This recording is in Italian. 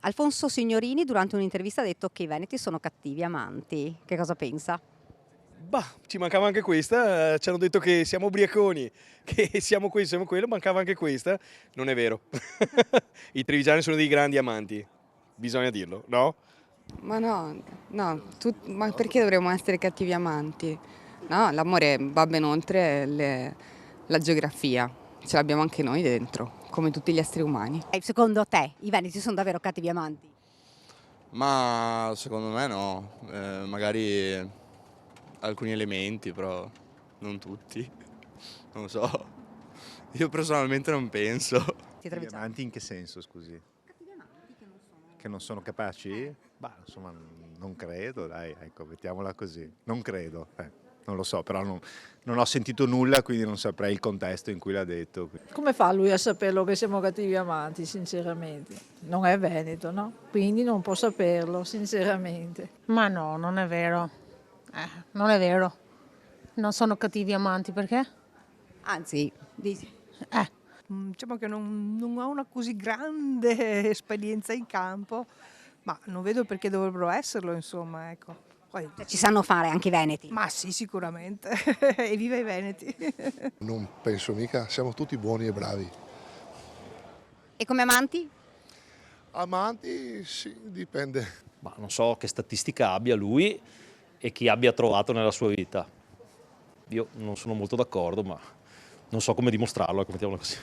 Alfonso Signorini durante un'intervista ha detto che i veneti sono cattivi amanti. Che cosa pensa? Bah, ci mancava anche questa, ci hanno detto che siamo ubriaconi, che siamo questo, siamo quello, mancava anche questa. Non è vero. I trevigiani sono dei grandi amanti, bisogna dirlo, no? Ma no, no, ma perché dovremmo essere cattivi amanti? No, l'amore va ben oltre la geografia, ce l'abbiamo anche noi dentro, come tutti gli esseri umani. E secondo te i veneti sono davvero cattivi amanti? Ma secondo me no, magari alcuni elementi, però non tutti, non lo so. Io personalmente non penso. Siete Cattivi trevigiani? amanti in che senso, scusi? Che non sono capaci? Bah, insomma, non credo, dai, ecco, mettiamola così. Non credo, non lo so, però non ho sentito nulla, quindi non saprei il contesto in cui l'ha detto. Come fa lui a saperlo che siamo cattivi amanti, sinceramente? Non è veneto, no? Quindi non può saperlo, sinceramente. Ma no, non è vero. Non è vero. Non sono cattivi amanti, perché? Anzi, dici. Diciamo che non ho una così grande esperienza in campo, ma non vedo perché dovrebbero esserlo, insomma, ecco. Poi, Ci sanno fare anche i veneti. ma sì, sicuramente. Evviva i Veneti! Non penso mica, siamo tutti buoni e bravi. E come amanti? Amanti, sì, dipende. Ma non so che statistica abbia lui e chi abbia trovato nella sua vita. Io non sono molto d'accordo, ma non so come dimostrarlo, ecco, mettiamola così.